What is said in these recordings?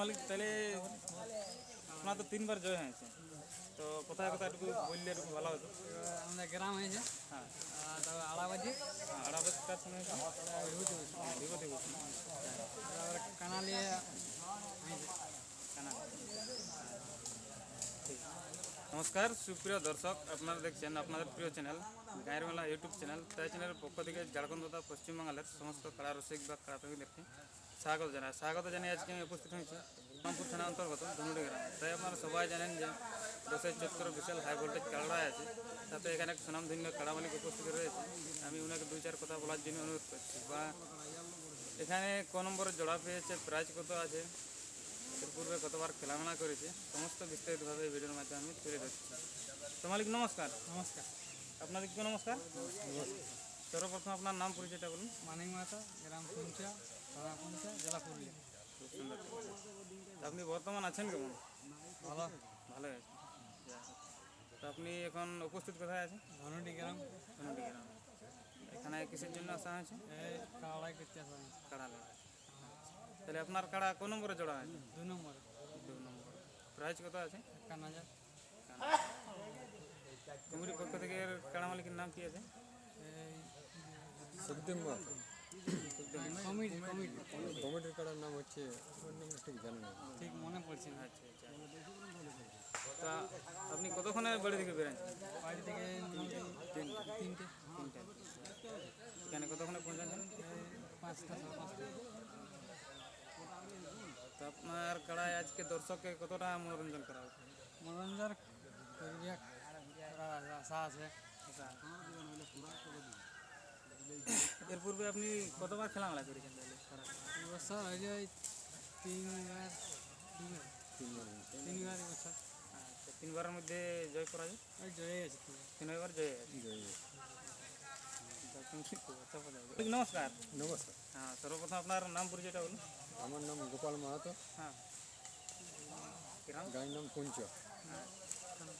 মালিক তাহলে আপনার তো তিনবার জয় হয়েছে, তো কোথায় কোথায় একটু বললে একটু ভালো হতো। আমাদের গ্রাম হয়েছে, হ্যাঁ, তারপর আড়াবাজি, আড়াবাদ কার সময় বিভূতি ভূষণ তারপরে কানালিয়ে হয়েছে। কানা। ঠিক। নমস্কার সুপ্রিয় দর্শক, আপনারা দেখছেন আপনাদের প্রিয় চ্যানেল গায়ের মেলা ইউটিউব চ্যানেল। তাই চ্যানেলের পক্ষ থেকে ঝাড়খণ্ড তথা পশ্চিমবাংলার সমস্ত কাড়া রসিক বা কাড়াপ্রেমীদেরকে স্বাগত জানাই। আজকে আমি উপস্থিত হয়েছি রামপুর থানা অন্তর্গত ধনুটি গ্রাম। তাই আপনারা সবাই জানেন যে 10 চৈত্র বিশাল হাই ভোল্টেজ কাড়াই আছে, তাতে এখানে এক সুনামধন্য কাড়া মালিক উপস্থিত রয়েছে। আমি ওনাকে দুই চার কথা বলার জন্য অনুরোধ করছি। বা এখানে ক নম্বরে জোড়া পেয়েছে, প্রাইজ কত আছে, এর পূর্বে কতবার খেলাধুলা করেছে, সমস্ত বিস্তারিতভাবে এই ভিডিওর মাধ্যমে আমি তুলে ধরছি। তো মালিক নমস্কার। নমস্কার। আপনাদেরকে নমস্কার। সর্বপ্রথম আপনার নাম পরিচয়টা বলুন। মানিক মাতা, গ্রাম পুঞ্চা, থানা পুঞ্চা, জেলা পুরুলিয়া। খুব সুন্দর। আপনি বর্তমান আছেন কেমন? ভালো। ভালো আছে। তো আপনি এখন উপস্থিত কোথায় আছেন? ধনুটি গ্রাম। ধনুটি গ্রাম। এখানে কিসের জন্য আসা হয়েছে? এই কাড়াই করতে আসা হয়েছে। কাড়া লড়াই। তাহলে আপনার কাড়া কোন নম্বরে জোড়া আছে? 2 নম্বরে। 2 নম্বর। প্রাইজ কত আছে? 51,000। কুমুরি পক্ষ থেকে কাড়া মালিকের নাম কি আছে? সেপ্টেম্বর কমিটির কাটার নাম হচ্ছে, ওর নাম ঠিক জানি না। ঠিক মনে পড়ছে না। আচ্ছা আচ্ছা। তা আপনি কতক্ষণে বাড়ি থেকে বেরোচ্ছেন? বাড়ি থেকে তিনটে। এখানে কতক্ষণে পৌঁছাচ্ছেন? 5টা, 5:30। তো আপনার কাড়ায় আজকে দর্শককে কতটা মনোরঞ্জন করা হচ্ছে? মনোরঞ্জন করিয়া আশা আছে। এর পূর্বে আপনি কতবার খেলামেলা করেছেন তাহলে? এবছর হয়ে যায় 3বার। 3বার এবছর। আচ্ছা, 3বারের মধ্যে জয় করা যায়? ওই জয়ে আছে। 3বার জয় আছে। নমস্কার। নমস্কার, হ্যাঁ, সর্বপ্রথম আপনার নাম পরিচয়টা বলুন। আমার নাম গোপাল মাহাতো, হ্যাঁ, কিরাম? গাঁয়ের নাম পুঞ্চ,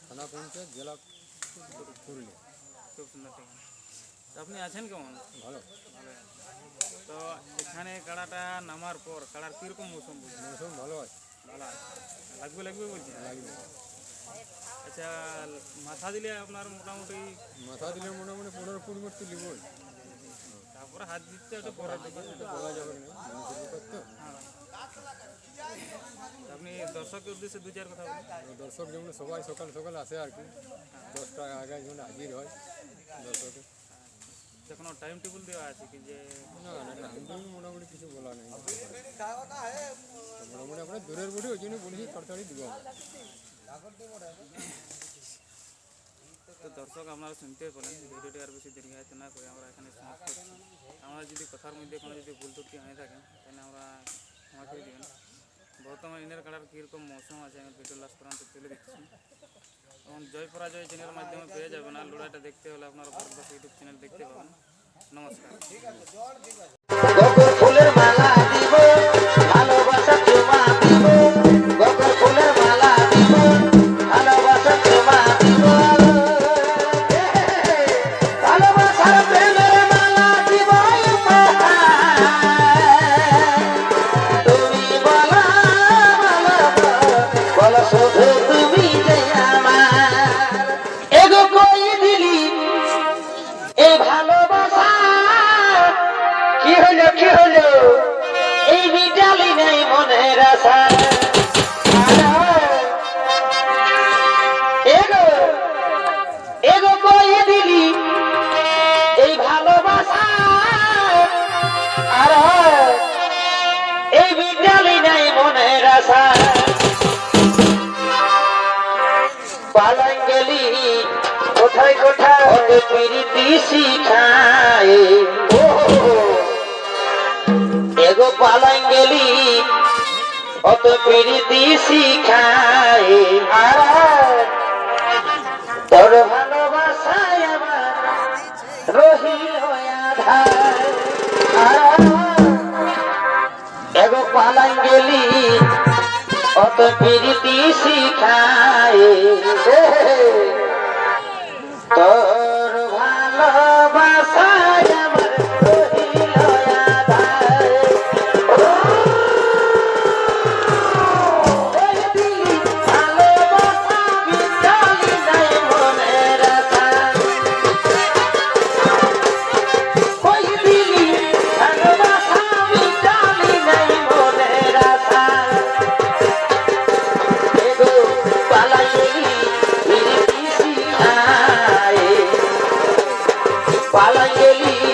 থানা পুঞ্চ, জেলা পুরুলিয়া। খুব সুন্দর ঠিকানা। তো আপনি আছেন কেমন? ভালো, ভালো আছেন। তো এখানে কাড়াটা নামার পর কাড়ার কীরকম মৌসুম বুঝছেন? মৌসুম ভালো আছে, ভালো আছে। লাগবে বলছেন? লাগবে। আচ্ছা, মাথা দিলে আপনার মোটামুটি, মাথা দিলে মোটামুটি 15-20 মিনিট তুলি বল, তারপরে হাত দিতে একটা পরে দিকে বলা যাবে না, মানুষের ব্যাপার তো। আপনি দর্শকের উদ্দেশ্যে দু চার কথা বলুন। দর্শক যেমন সবাই সকাল সকাল আসে আর কি, 10টা আগে যেমন হাজির হয় দর্শকে। কোনো টাইম টেবিল দেওয়া আছে কি যে? না মোটামুটি কিছু বলা নেই, মোটামুটি আমরা দূরের বুড়ি ওই জন্য বলেছি তাড়াতাড়ি দিব। তো দর্শক আপনারা শুনতে পেলেন, ভিডিওটি আর বেশি দীর্ঘায়িত না করে আমরা এখানে সমাপ্ত করছি। আমরা যদি কথার মধ্যে কোনো যদি ভুল ত্রুটি হয়ে থাকে তাহলে আমরা ক্ষমা করে দেবেন। বর্তমানে ইনের কাড়ার কীরকম মৌসুম আছে আমি ভিডিও লাস্ট পর্যন্ত তুলে দিচ্ছি। এবং জয় পরাজয় চ্যানেলের মাধ্যমে পেয়ে যাবেন। আর লড়াইটা দেখতে হলে আপনারা ভারতবর্ষ ইউটিউব চ্যানেল দেখতে পাবেন। নমস্কার। ফুলের মালা দিব, ভালোবাসা তোমা দিব, গোকুল ফুলের মালা দিব, ভালোবাসা তোমা দিব, ভালোবাসার প্রেমের মালা দিব, তুমি বলো বলো শুধু তুমি যে আমার, এগো কই দিলি এই ভালোবাসা, কি হলো এই বিটালি নেই মনের আশা, এগো এগো কই দিলি এই ভালোবাসা, আর এই বিটালি নেই মনের আশা, পালাই গেলি কোথায় কোথায় প্রীতি শিখায়, এগো পালাই গেলি অত প্রীতি শিখায়, তোর ভালোবাসায় আমার রহিল আধার, এগো পালাই গেলি অত প্রীতি শিখায়, তোর ভালোবাসায় আমার রহিল আধার। পালাই গেলি